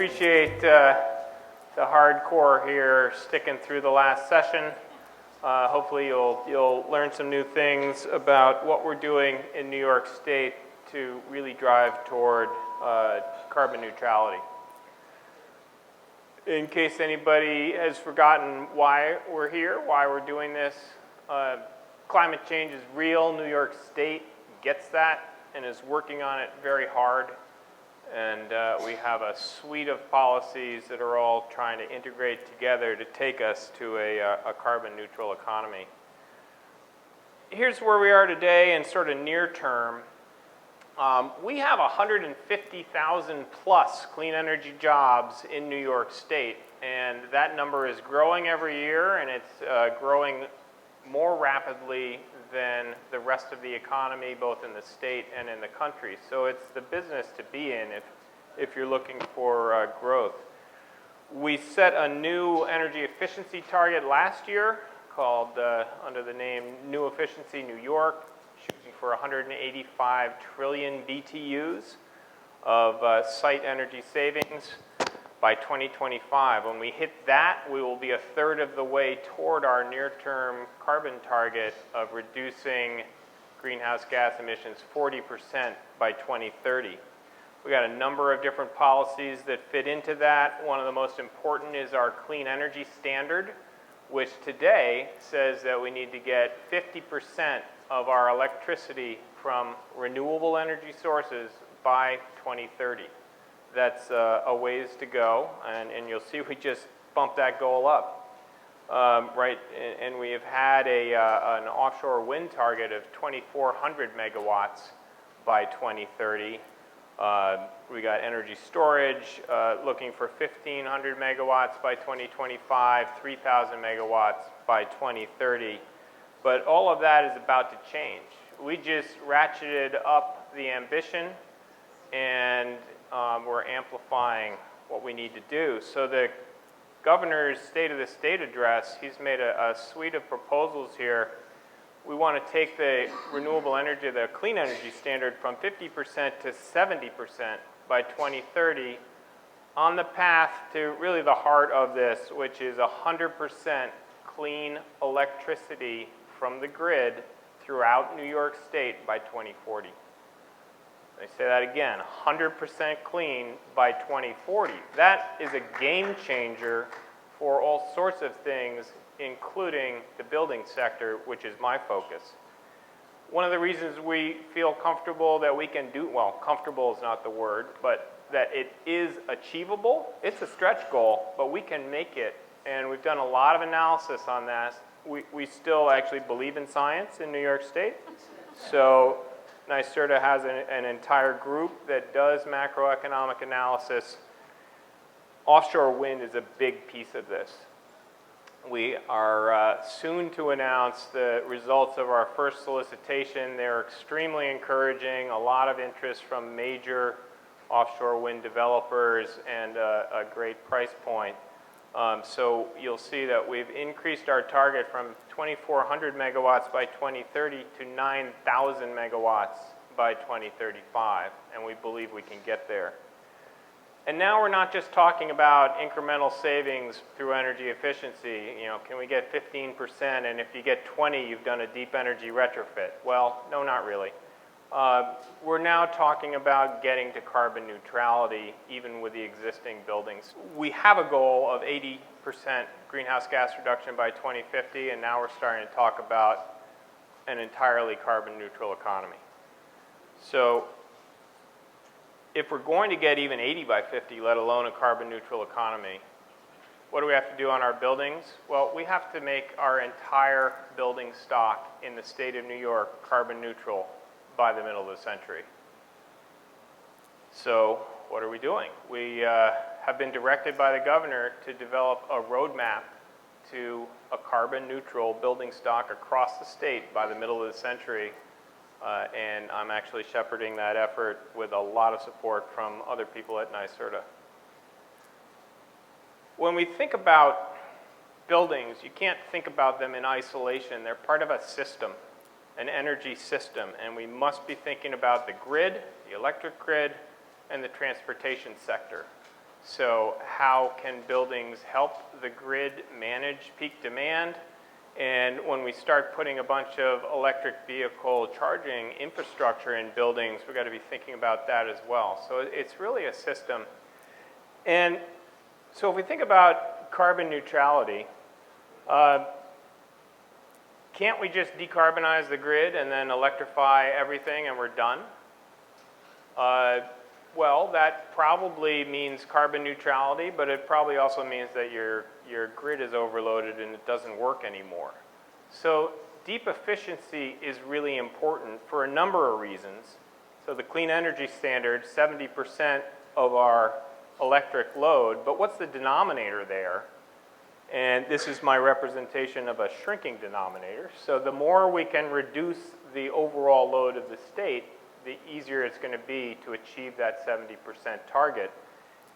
appreciate the hardcore here sticking through the last session. Hopefully you'll learn some new things about what we're doing in New York State to really drive toward carbon neutrality. In case anybody has forgotten why we're here, why we're doing this, climate change is real. New York State gets that and is working on it very hard. And we have a suite of policies that are all trying to integrate together to take us to a carbon neutral economy. Here's where we are today in sort of near term. We have 150,000 plus clean energy jobs in New York State, and that number is growing every year, and it's growing more rapidly than the rest of the economy, both in the state and in the country. So it's the business to be in if you're looking for growth. We set a new energy efficiency target last year called, under the name New Efficiency New York, shooting for 185 trillion BTUs of site energy savings by 2025. When we hit that, we will be a third of the way toward our near-term carbon target of reducing greenhouse gas emissions 40% by 2030. We got a number of different policies that fit into that. One of the most important is our clean energy standard, which today says that we need to get 50% of our electricity from renewable energy sources by 2030. That's a ways to go, and you'll see we just bumped that goal up, right? And we have had an offshore wind target of 2,400 megawatts by 2030. We got energy storage looking for 1,500 megawatts by 2025, 3,000 megawatts by 2030. But all of that is about to change. We just ratcheted up the ambition, and we're amplifying what we need to do. So the governor's State of the State address, he's made a suite of proposals here. We want to take the renewable energy, the clean energy standard, from 50% to 70% by 2030 on the path to really the heart of this, which is 100% clean electricity from the grid throughout New York State by 2040. I say that again, 100% clean by 2040. That is a game changer for all sorts of things, including the building sector, which is my focus. One of the reasons we feel comfortable that we can do, well, comfortable is not the word, but that it is achievable. It's a stretch goal, but we can make it, and we've done a lot of analysis on that. We still actually believe in science in New York State, so NYSERDA has an entire group that does macroeconomic analysis. Offshore wind is a big piece of this. We are soon to announce the results of our first solicitation. They're extremely encouraging, a lot of interest from major offshore wind developers, and a great price point. So you'll see that we've increased our target from 2,400 megawatts by 2030 to 9,000 megawatts by 2035, and we believe we can get there. And now we're not just talking about incremental savings through energy efficiency. You know, can we get 15%, and if you get 20, you've done a deep energy retrofit? Well, no, not really. We're now talking about getting to carbon neutrality even with the existing buildings. We have a goal of 80% greenhouse gas reduction by 2050, and now we're starting to talk about an entirely carbon neutral economy. So if we're going to get even 80 by 50, let alone a carbon neutral economy, what do we have to do on our buildings? Well, we have to make our entire building stock in the state of New York carbon neutral by the middle of the century. So what are we doing? We have been directed by the governor to develop a roadmap to a carbon neutral building stock across the state by the middle of the century. And I'm actually shepherding that effort with a lot of support from other people at NYSERDA. When we think about buildings, you can't think about them in isolation. They're part of a system, an energy system, and we must be thinking about the grid, the electric grid, and the transportation sector. So how can buildings help the grid manage peak demand? And when we start putting a bunch of electric vehicle charging infrastructure in buildings, we've got to be thinking about that as well. So it's really a system. And so if we think about carbon neutrality, can't we just decarbonize the grid and then electrify everything and we're done? Well, that probably means carbon neutrality, but it probably also means that your grid is overloaded and it doesn't work anymore. So deep efficiency is really important for a number of reasons. So the clean energy standard, 70% of our electric load, but what's the denominator there? And this is my representation of a shrinking denominator. So the more we can reduce the overall load of the state, the easier it's going to be to achieve that 70% target.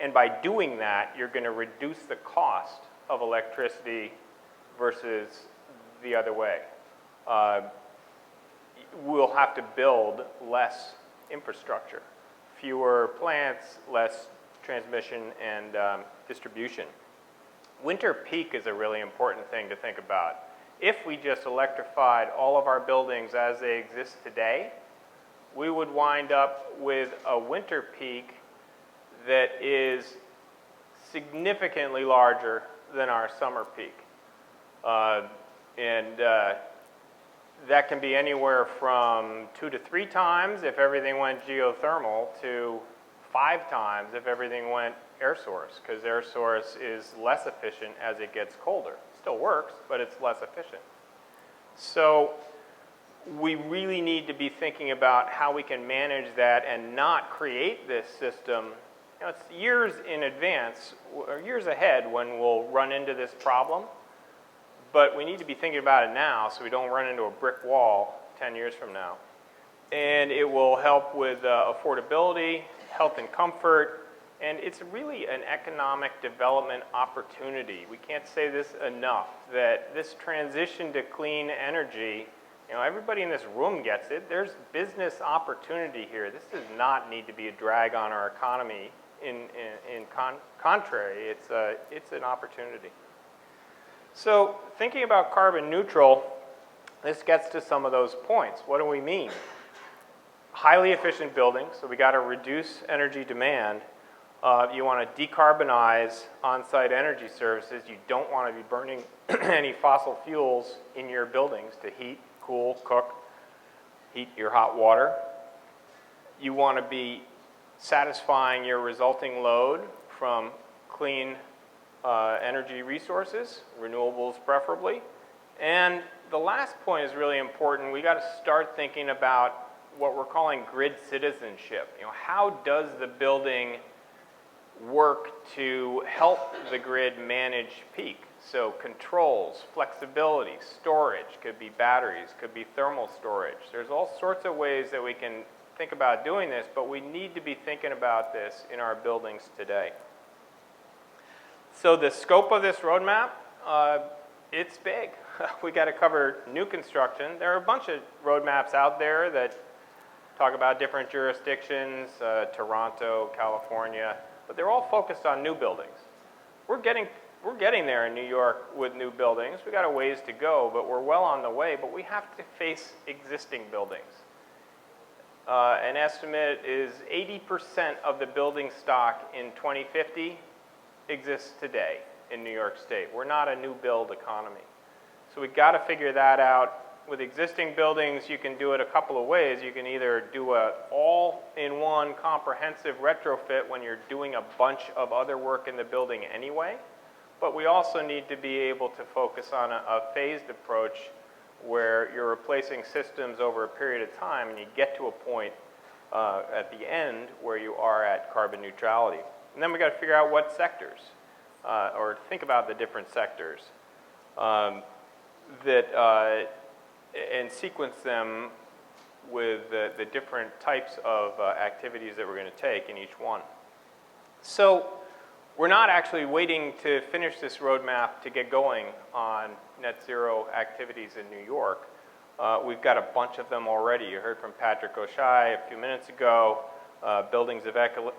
And by doing that, you're going to reduce the cost of electricity versus the other way. We'll have to build less infrastructure, fewer plants, less transmission and distribution. Winter peak is a really important thing to think about. If we just electrified all of our buildings as they exist today, we would wind up with a winter peak that is significantly larger than our summer peak. That can be anywhere from 2 to 3 times if everything went geothermal to 5 times if everything went air source, because air source is less efficient as it gets colder. Still works, but it's less efficient. So we really need to be thinking about how we can manage that and not create this system. You know, it's years in advance, or years ahead when we'll run into this problem, but we need to be thinking about it now so we don't run into a brick wall 10 years from now. And it will help with affordability, health and comfort, and it's really an economic development opportunity. We can't say this enough, that this transition to clean energy, you know, everybody in this room gets it. There's business opportunity here. This does not need to be a drag on our economy. Contrary, it's an opportunity. So thinking about carbon neutral, this gets to some of those points. What do we mean? Highly efficient buildings, so we got to reduce energy demand. You want to decarbonize on-site energy services. You don't want to be burning any fossil fuels in your buildings to heat, cool, cook, heat your hot water. You want to be satisfying your resulting load from clean energy resources, renewables preferably. And the last point is really important. We got to start thinking about what we're calling grid citizenship. You know, how does the building work to help the grid manage peak? So controls, flexibility, storage, could be batteries, could be thermal storage. There's all sorts of ways that we can think about doing this, but we need to be thinking about this in our buildings today. So the scope of this roadmap, it's big. We got to cover new construction. There are a bunch of roadmaps out there that talk about different jurisdictions, Toronto, California, but they're all focused on new buildings. We're getting there in New York with new buildings. We got a ways to go, but we're well on the way, but we have to face existing buildings. An estimate is 80% of the building stock in 2050 exists today in New York State. We're not a new build economy. So we've got to figure that out. With existing buildings, you can do it a couple of ways. You can either do a all-in-one comprehensive retrofit when you're doing a bunch of other work in the building anyway, but we also need to be able to focus on a phased approach where you're replacing systems over a period of time and you get to a point at the end where you are at carbon neutrality. And then we got to figure out what sectors, or think about the different sectors and sequence them with the different types of activities that we're going to take in each one. So we're not actually waiting to finish this roadmap to get going on net zero activities in New York. We've got a bunch of them already. You heard from Patrick Oshai a few minutes ago. buildings of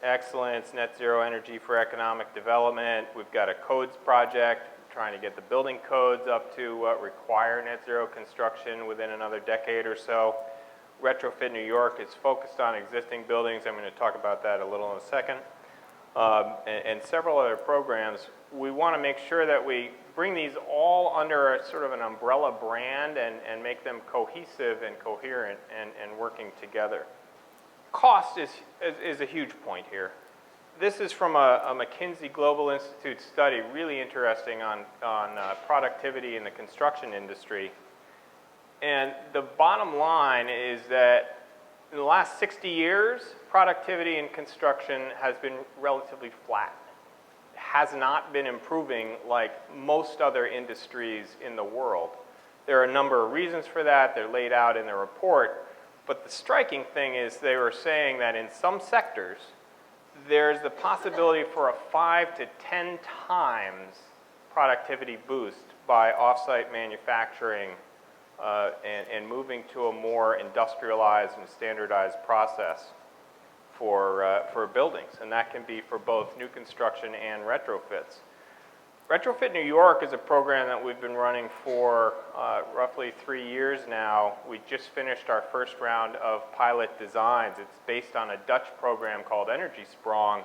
excellence, net zero energy for economic development. We've got a codes project trying to get the building codes up to require net zero construction within another decade or so. Retrofit New York is focused on existing buildings. I'm going to talk about that a little in a second. And several other programs. We want to make sure that we bring these all under a sort of an umbrella brand and make them cohesive and coherent and working together. Cost is a huge point here. This is from a McKinsey Global Institute study, really interesting on productivity in the construction industry. And the bottom line is that in the last 60 years, productivity in construction has been relatively flat. It has not been improving like most other industries in the world. There are a number of reasons for that. They're laid out in the report. But the striking thing is they were saying that in some sectors, there's the possibility for a 5 to 10 times productivity boost by off-site manufacturing and moving to a more industrialized and standardized process for buildings. And that can be for both new construction and retrofits. Retrofit New York is a program that we've been running for roughly 3 years now. We just finished our first round of pilot designs. It's based on a Dutch program called Energy Sprong,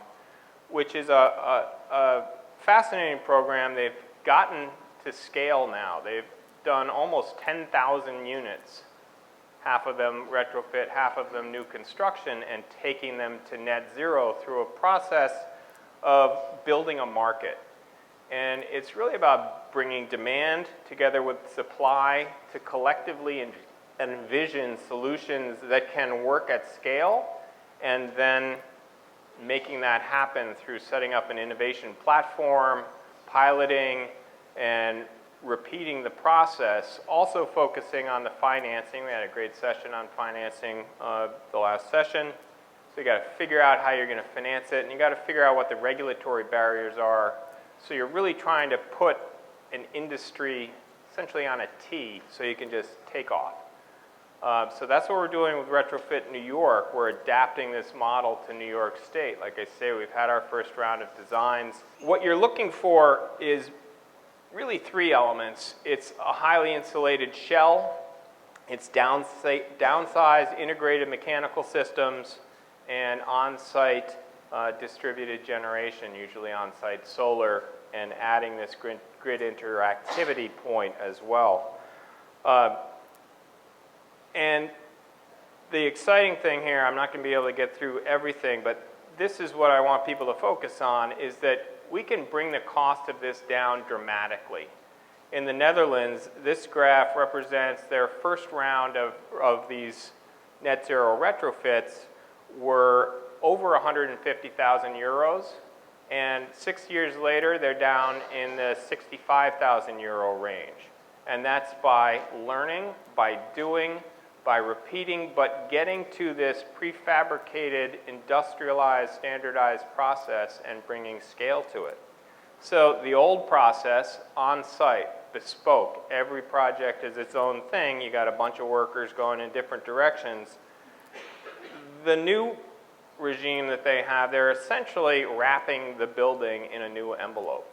which is a fascinating program. They've gotten to scale now. They've done almost 10,000 units, half of them retrofit, half of them new construction, and taking them to net zero through a process of building a market. And it's really about bringing demand together with supply to collectively envision solutions that can work at scale, and then making that happen through setting up an innovation platform, piloting, and repeating the process, also focusing on the financing. We had a great session on financing the last session. So you got to figure out how you're going to finance it, and you got to figure out what the regulatory barriers are. So you're really trying to put an industry essentially on a tee so you can just take off. So that's what we're doing with Retrofit New York. We're adapting this model to New York State. Like I say, we've had our first round of designs. What you're looking for is really three elements. It's a highly insulated shell, it's downsized integrated mechanical systems, and on-site distributed generation, usually on-site solar, and adding this grid interactivity point as well. And the exciting thing here, I'm not going to be able to get through everything, but this is what I want people to focus on, is that we can bring the cost of this down dramatically. In the Netherlands, this graph represents their first round of these net zero retrofits were over 150,000 euros, and 6 years later they're down in the 65,000 euro range. And that's by learning, by doing, by repeating, but getting to this prefabricated, industrialized, standardized process and bringing scale to it. So the old process, on-site, bespoke, every project is its own thing. You got a bunch of workers going in different directions. The new regime that they have, they're essentially wrapping the building in a new envelope.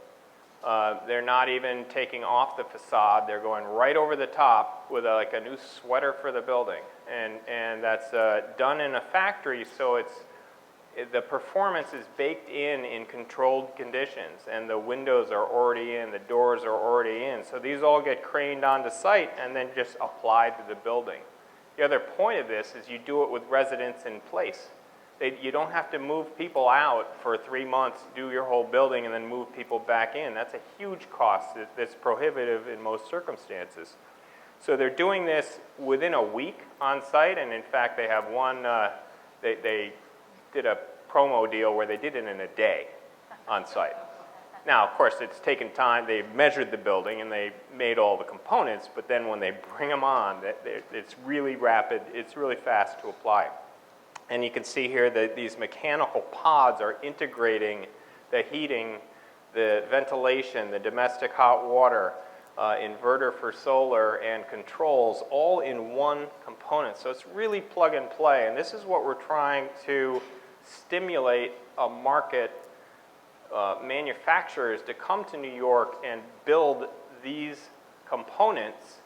They're not even taking off the facade. They're going right over the top with like a new sweater for the building. And that's done in a factory, so the performance is baked in controlled conditions. And the windows are already in, the doors are already in. So these all get craned onto site and then just applied to the building. The other point of this is you do it with residents in place. You don't have to move people out for 3 months, do your whole building, and then move people back in. That's a huge cost that's prohibitive in most circumstances. So they're doing this within a week on site, and in fact they have one, they did a promo deal where they did it in a day on site. Now, of course, it's taken time. They measured the building and they made all the components, but then when they bring them on, it's really rapid, it's really fast to apply. And you can see here that these mechanical pods are integrating the heating, the ventilation, the domestic hot water, inverter for solar, and controls all in one component. So it's really plug and play. And this is what we're trying to stimulate a market, manufacturers to come to New York and build these components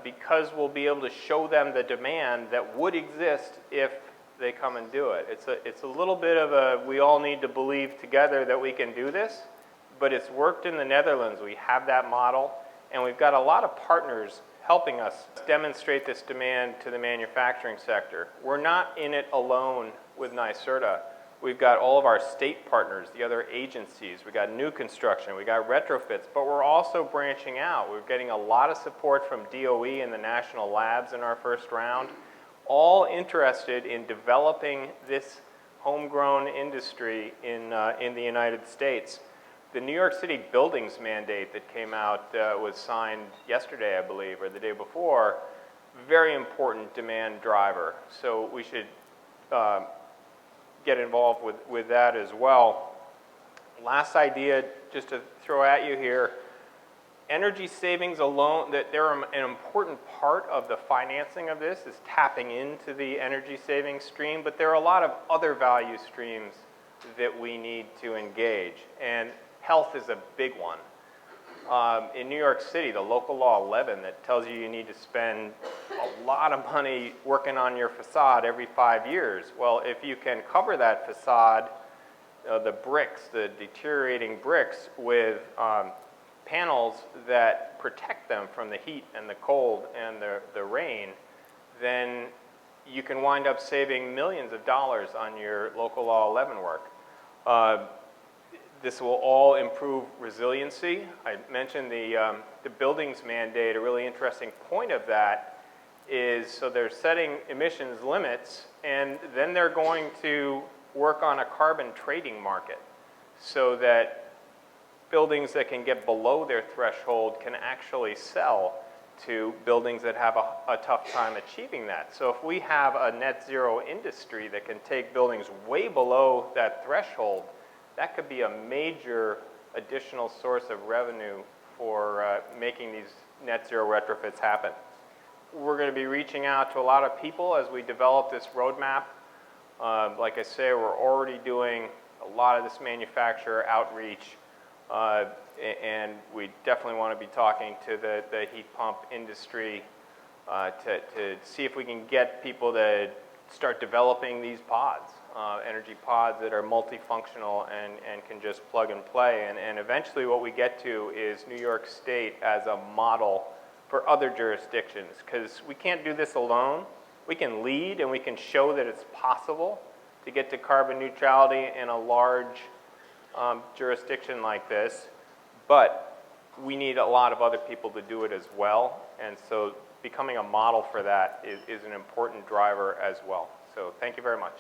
because we'll be able to show them the demand that would exist if they come and do it. It's a little bit of a, we all need to believe together that we can do this, but it's worked in the Netherlands. We have that model, and we've got a lot of partners helping us demonstrate this demand to the manufacturing sector. We're not in it alone with NYSERDA. We've got all of our state partners, the other agencies. We've got new construction, we've got retrofits, but we're also branching out. We're getting a lot of support from DOE and the national labs in our first round, all interested in developing this homegrown industry in the United States. The New York City buildings mandate that came out was signed yesterday, I believe, or the day before. Very important demand driver. So we should get involved with that as well. Last idea, just to throw at you here, energy savings alone, that they're an important part of the financing of this, is tapping into the energy savings stream, but there are a lot of other value streams that we need to engage, and health is a big one. In New York City, the local law 11 that tells you need to spend a lot of money working on your facade every 5 years. Well, if you can cover that facade, the bricks, the deteriorating bricks, with panels that protect them from the heat and the cold and the rain, then you can wind up saving millions of dollars on your local law 11 work. This will all improve resiliency. I mentioned the buildings mandate. A really interesting point of that is, so they're setting emissions limits, and then they're going to work on a carbon trading market so that buildings that can get below their threshold can actually sell to buildings that have a tough time achieving that. So if we have a net zero industry that can take buildings way below that threshold, that could be a major additional source of revenue for making these net zero retrofits happen. We're going to be reaching out to a lot of people as we develop this roadmap. Like I say, we're already doing a lot of this manufacturer outreach, and we definitely want to be talking to the heat pump industry to see if we can get people to start developing these pods. Energy pods that are multifunctional and can just plug and play. And eventually what we get to is New York State as a model for other jurisdictions, because we can't do this alone. We can lead and we can show that it's possible to get to carbon neutrality in a large jurisdiction like this, but we need a lot of other people to do it as well. And so becoming a model for that is an important driver as well. So thank you very much.